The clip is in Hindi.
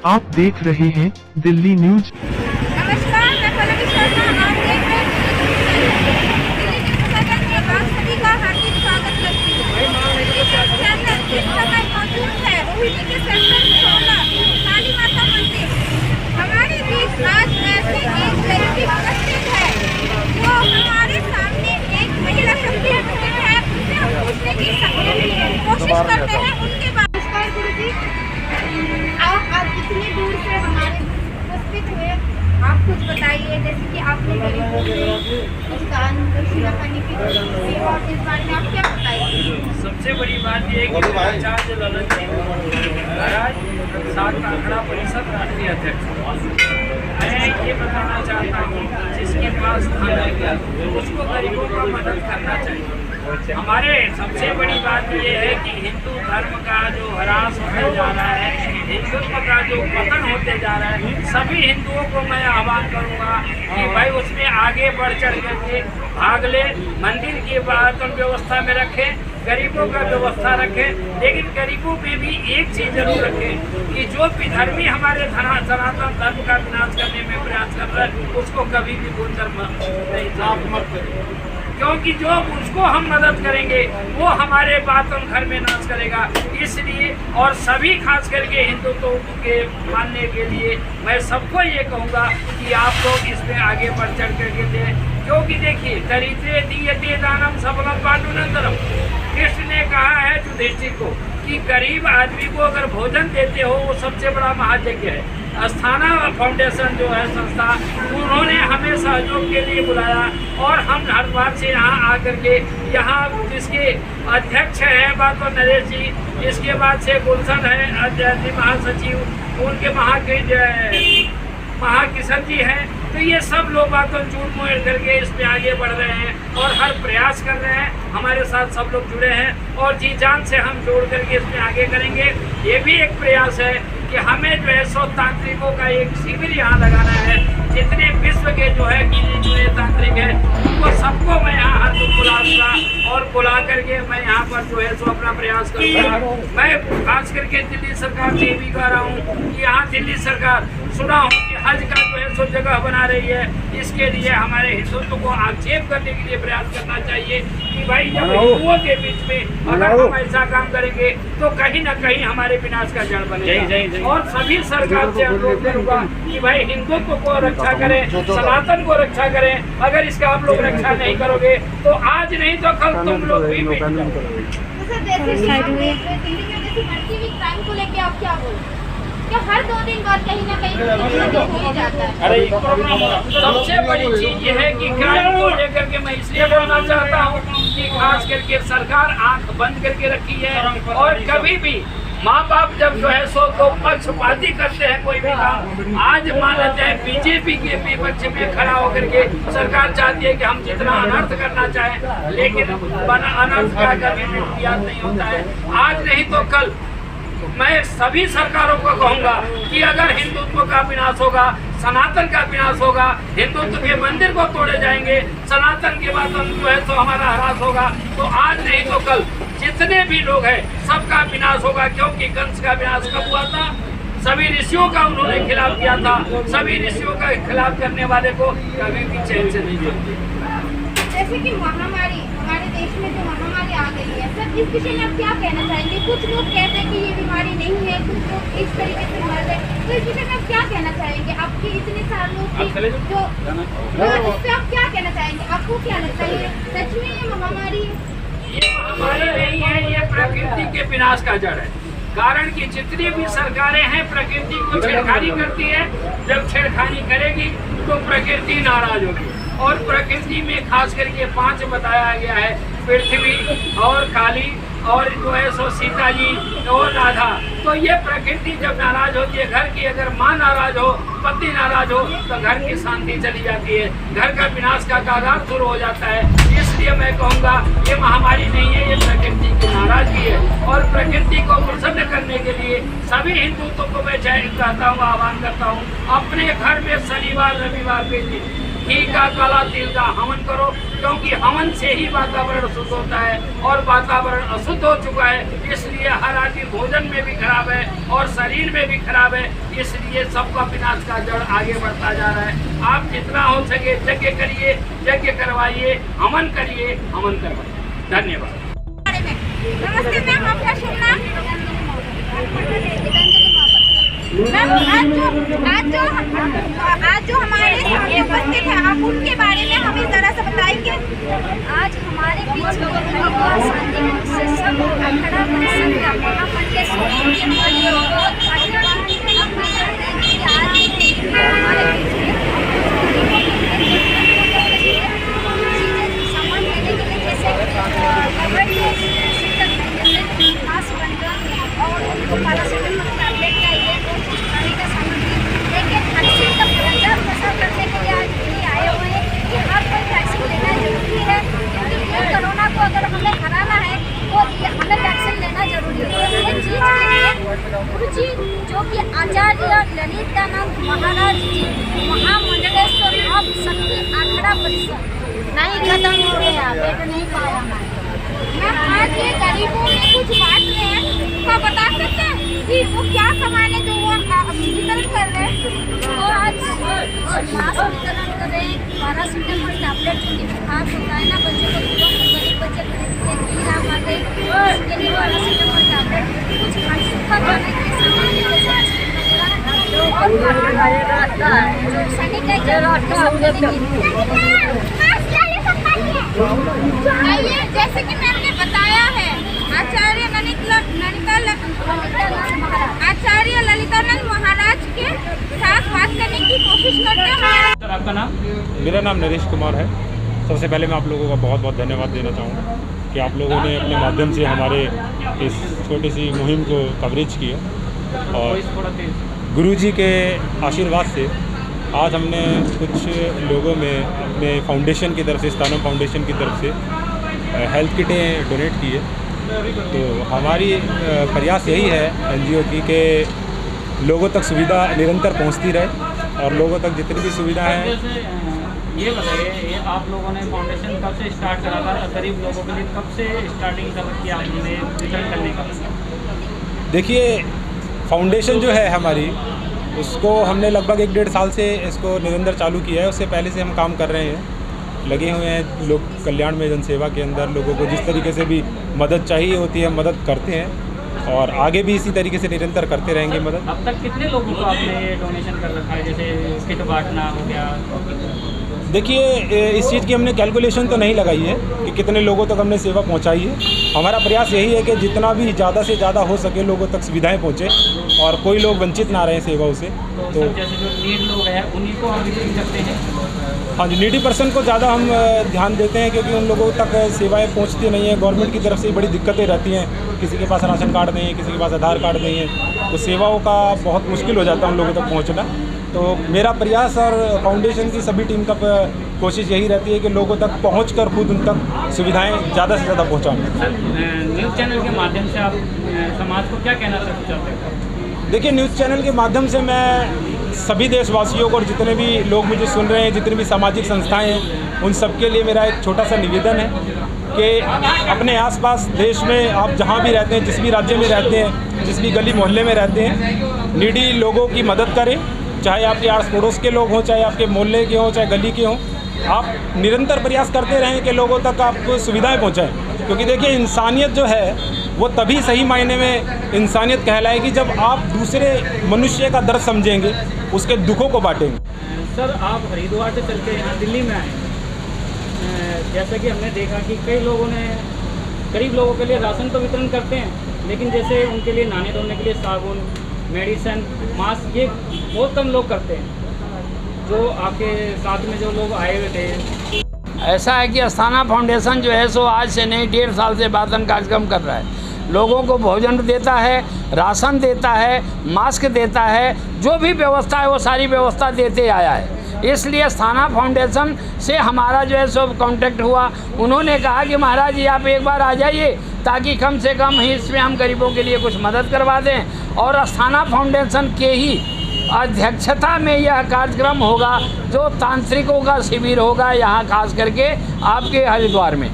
आप देख रहे हैं दिल्ली न्यूज। नमस्कार, मैं पल्लवी शर्मा। आप देख रहे हैं दिल्ली न्यूज चैनल में आप सभी का हार्दिक स्वागत करती हूँ। दिल्ली न्यूज चैनल इस समय मौजूद है रोहिणी के सेक्टर 16 काली माता मंदिर। हमारे बीच आज ऐसे एक व्यक्ति उपस्थित है जो हमारे सामने एक महिला शक्ति है, उनसे हम पूछने की कोशिश करते हैं उनके बारे में। नमस्कार गुरुजी, आप कितनी दूर से हमारे उपस्थित हुए, आप कुछ बताइए। जैसे कि आपने गरीबों से कुछ दान दक्षिणा करने की कोशिश की और इस बारे में आप क्या बताइए? सबसे बड़ी बात यह है कि आचार्य ललन जी महाराज सात आंकड़ा परिषद राष्ट्रीय अध्यक्ष, मैं ये बताना चाहता हूँ जिसके पास धन है उसको गरीबों का मदद करना चाहिए। हमारे सबसे बड़ी बात यह है कि हिंदू धर्म का जो ह्रास होते जा रहा है, हिंदुत्व का जो पतन होते जा रहा है, सभी हिंदुओं को मैं आह्वान करूंगा कि भाई उसमें आगे बढ़ चढ़ करके भाग ले, मंदिर की बात व्यवस्था में रखें, गरीबों का व्यवस्था रखें। लेकिन गरीबों में भी एक चीज जरूर रखें कि जो विधर्मी हमारे सनातन धर्म का विनाश करने में प्रयास कर रहा है उसको कभी भी गोचर मत करें, क्योंकि जो उसको हम मदद करेंगे वो हमारे बातों घर में नाश करेगा। इसलिए और सभी खास करके हिंदुत्व के मानने के लिए मैं सबको ये कहूँगा कि आप लोग इसमें आगे बढ़ चढ़ करके दें, क्योंकि देखिए दरिद्रे दीयते दानम सबलम पांडुनंदनम। कृष्ण ने कहा है युधिष्ठिर को कि गरीब आदमी को अगर भोजन देते हो वो सबसे बड़ा महायज्ञ है। अस्थाना फाउंडेशन जो है संस्था, उन्होंने हमें सहयोग के लिए बुलाया और हम हरिद्वार से यहाँ आकर के यहाँ जिसके अध्यक्ष हैं बात नरेश जी, इसके बाद से गुलशन है महासचिव, उनके महाकिशन जी हैं, तो ये सब लोग बातों झूठ मोड़ करके इसमें आगे बढ़ रहे हैं और हर प्रयास कर रहे हैं। हमारे साथ सब लोग जुड़े हैं और जी जान से हम जोड़ करके इसमें आगे करेंगे। ये भी एक प्रयास है कि हमें जो है सौ तांत्रिकों का एक शिविर यहाँ लगाना है। जितने विश्व के जो है गिने चुने तांत्रिक है उनको सबको मैं यहाँ हर दुख बुलाऊंगा और बुला करके मैं यहाँ पर जो है सो अपना प्रयास करूँगा। मैं खास करके दिल्ली सरकार से भी कह रहा हूँ कि यहाँ दिल्ली सरकार सुना हूँ कि हज का जो है सो जगह बना रही है, इसके लिए हमारे हिंदुत्व को आक्षेप करने के लिए प्रयास करना चाहिए कि भाई जब हिंदुओं के बीच में अगर हम ऐसा काम करेंगे तो कहीं ना कहीं हमारे विनाश का जड़ बनेगा। और सभी सरकार से अनुरोध करूँगा कि भाई हिंदुत्व को रक्षा करें, सनातन को रक्षा करें। अगर इसका आप लोग रक्षा नहीं करोगे तो आज नहीं तो कल तुम लोग भी मिट को लेके आप क्या बोलते? हर 2 दिन बाद कहीं ना कहीं हो जाता है। सबसे बड़ी चीज ये है कि क्राइम को लेकर के मैं इसलिए बोलना चाहता हूँ कि खास करके सरकार आंख बंद करके रखी है और कभी भी माँ बाप जब जो है सो तो पक्षपाती करते हैं कोई भी काम। आज मान लेते हैं बीजेपी के विपक्ष में खड़ा होकर के सरकार चाहती है कि हम जितना अनर्थ करना चाहें, लेकिन अनर्थ का कभी भी याद नहीं होता है। आज नहीं तो कल मैं सभी सरकारों को कहूंगा कि अगर हिंदुत्व का विनाश होगा, सनातन का विनाश होगा, हिंदुत्व के मंदिर को तोड़े जाएंगे, सनातन के बाद जो है तो हमारा ह्रास होगा, तो आज नहीं तो कल जितने भी लोग हैं सबका विनाश होगा। क्योंकि कंस का विनाश कब हुआ था? सभी ऋषियों का उन्होंने खिलाफ किया था। सभी ऋषियों का खिलाफ करने वाले को कभी भी चैन से नहीं मिलती। जैसे कि महामारी हमारे देश में जो महामारी आ गई है, सर इस विषय में आप क्या कहना चाहेंगे? कुछ लोग कहते हैं कि ये बीमारी नहीं है, कुछ लोग इस तरीके से मर रहे हैं, तो इस विषय में आप क्या कहना चाहेंगे? आपके इतने सालों की जो इससे आप क्या कहना चाहेंगे? आपको क्या लगता है सच में ये महामारी है? ये महामारी नहीं है, ये प्रकृति के विनाश का जड़ है। कारण कि जितनी भी सरकारें हैं प्रकृति को छेड़खानी करती है। जब छेड़खानी करेगी तो प्रकृति नाराज होगी और प्रकृति में खास करके 5 बताया गया है, पृथ्वी और काली और जो है सो सीता जी और राधा। तो ये प्रकृति जब नाराज होती है, घर की अगर माँ नाराज हो, पति नाराज हो तो घर की शांति चली जाती है, घर का विनाश का कागार शुरू हो जाता है। इसलिए मैं कहूँगा ये महामारी नहीं है, ये प्रकृति की नाराजगी है। और प्रकृति को प्रसन्न करने के लिए सभी हिंदुत्व को मैं कहता हूँ, आह्वान करता हूँ, अपने घर में शनिवार रविवार के दिन घी का काला तिल का हवन करो, क्योंकि हवन से ही वातावरण शुद्ध होता है और वातावरण अशुद्ध हो चुका है। इसलिए हर आदमी भोजन में भी खराब है और शरीर में भी खराब है, इसलिए सबका विनाश का जड़ आगे बढ़ता जा रहा है। आप जितना हो सके यज्ञ करिए, यज्ञ करवाइए, हवन करिए, हवन करवाइए। धन्यवाद। नमस्ते मैम, आपका शुभ नाम? मैम, आज जो हमारे सामने उपस्थित है, आप उनके बारे में हमें जरा सा बताएंगे। आज हमारे बीच में हरिद्वार शांति से सब अखड़ा परिषद का महामंडलेश्वर हमारे बीच में सामान लेने के लिए जैसे मास्क बनकर और उनको पैरासिटामोल टैबलेट चाहिए, खाने का सामान, लेकिन वैक्सीन का प्रचार प्रसार करने के लिए आज ये आए हुए हैं कि हर कोई वैक्सीन लेना जरूरी है, क्योंकि ये कोरोना को अगर हमें हराना है तो हमें वैक्सीन लेना जरूरी है। ये चीज़ के लिए गुरु जी जो कि आचार्य ललितानंद महाराज जी महामंडलेश्वर अब शक्ति अखड़ा परिषद नहीं खत्म हो गया, देख नहीं पाया मैं। आज के गरीबों में कुछ बांट रहे हैं, तो बता सकते हैं कि वो क्या सामान है जो वो वितरण कर रहे हैं? तो आज मास्क वितरण कर रहे हैं, पैरासिटामोल टैबलेट जो कि बुखार होता है ना बच्चों को, गरीब बच्चे खरीदते हैं, कीड़ा मारते हैं, उसके लिए पैरासिटामोल टैबलेट, कुछ सूखा खाने के सामान जो सैनिटाइजर आइए, जैसे कि मैंने बताया है, आचार्य ललितानंद महाराज के साथ बात करने की कोशिश करते हैं। सर, आपका नाम? मेरा नाम नरेश कुमार है। सबसे पहले मैं आप लोगों का बहुत बहुत धन्यवाद देना चाहूँगा कि आप लोगों ने अपने माध्यम से हमारे इस छोटी सी मुहिम को कवरेज किया, और गुरुजी के आशीर्वाद से आज हमने कुछ लोगों में अपने फाउंडेशन की तरफ से, स्थानम फाउंडेशन की तरफ से हेल्थ किटें डोनेट की है। तो हमारी प्रयास यही है एनजीओ की कि लोगों तक सुविधा निरंतर पहुंचती रहे और लोगों तक जितनी भी सुविधा है। ये बताइए, ये आप लोगों ने फाउंडेशन कब से स्टार्ट करा था? गरीब लोगों के लिए कब से स्टार्टिंग कर किया आपने वितरण करने का? देखिए, फाउंडेशन जो है हमारी, उसको हमने लगभग 1-1.5 साल से इसको निरंतर चालू किया है। उससे पहले से हम काम कर रहे हैं, लगे हुए हैं लोक कल्याण में, जनसेवा के अंदर लोगों को जिस तरीके से भी मदद चाहिए होती है मदद करते हैं और आगे भी इसी तरीके से निरंतर करते रहेंगे मदद। अब तक कितने लोगों को आपने डोनेशन कर रखा है? जैसे किट बांटना हो गया। देखिए, इस चीज़ की हमने कैलकुलेशन तो नहीं लगाई है कि कितने लोगों तक हमने सेवा पहुंचाई है। हमारा प्रयास यही है कि जितना भी ज़्यादा से ज़्यादा हो सके लोगों तक सुविधाएं पहुंचे और कोई लोग वंचित ना रहें सेवाओं से। तो जैसे जो नीड लोग हैं उन्हीं को हम वितरित करते हैं। हाँ जी, नीडी पर्सन को ज़्यादा हम ध्यान देते हैं, क्योंकि उन लोगों तक सेवाएं पहुंचती नहीं है। गवर्नमेंट की तरफ से बड़ी दिक्कतें रहती हैं, किसी के पास राशन कार्ड नहीं है, किसी के पास आधार कार्ड नहीं है, तो सेवाओं का बहुत मुश्किल हो जाता है उन लोगों तक पहुंचना। तो मेरा प्रयास और फाउंडेशन की सभी टीम का कोशिश यही रहती है कि लोगों तक पहुंचकर खुद उन तक सुविधाएं ज़्यादा से ज़्यादा पहुँचाएँ। न्यूज़ चैनल के माध्यम से आप समाज को क्या कहना चाहते हैं? देखिए, न्यूज़ चैनल के माध्यम से मैं सभी देशवासियों को और जितने भी लोग मुझे सुन रहे हैं, जितनी भी सामाजिक संस्थाएं हैं, उन सब के लिए मेरा एक छोटा सा निवेदन है कि अपने आसपास देश में आप जहां भी रहते हैं, जिस भी राज्य में रहते हैं, जिस भी गली मोहल्ले में रहते हैं, नीडी लोगों की मदद करें। चाहे आपके आस पड़ोस के लोग हों, चाहे आपके मोहल्ले के हों, चाहे गली के हों, आप निरंतर प्रयास करते रहें कि लोगों तक आप सुविधाएँ पहुँचाएँ। क्योंकि देखिए, इंसानियत जो है वो तभी सही मायने में इंसानियत कहलाएगी जब आप दूसरे मनुष्य का दर्द समझेंगे, उसके दुखों को बांटेंगे। सर, आप हरिद्वार से चल के यहाँ दिल्ली में आए, जैसा कि हमने देखा कि कई लोगों ने गरीब लोगों के लिए राशन तो वितरण करते हैं, लेकिन जैसे उनके लिए नहाने धोने के लिए साबुन, मेडिसिन, मास्क, ये बहुत कम लोग करते हैं। जो आपके साथ में जो लोग आए हुए थे, ऐसा है कि अस्थाना फाउंडेशन जो है सो आज से नहीं 1.5 साल से वातन कार्यक्रम कर रहा है। लोगों को भोजन देता है, राशन देता है, मास्क देता है, जो भी व्यवस्था है वो सारी व्यवस्था देते आया है। इसलिए अस्थाना फाउंडेशन से हमारा जो है सो कांटेक्ट हुआ। उन्होंने कहा कि महाराज जी आप एक बार आ जाइए ताकि कम से कम ही इसमें हम गरीबों के लिए कुछ मदद करवा दें। और अस्थाना फाउंडेशन के ही अध्यक्षता में यह कार्यक्रम होगा, जो तांत्रिकों का शिविर होगा यहाँ खास करके आपके हरिद्वार में।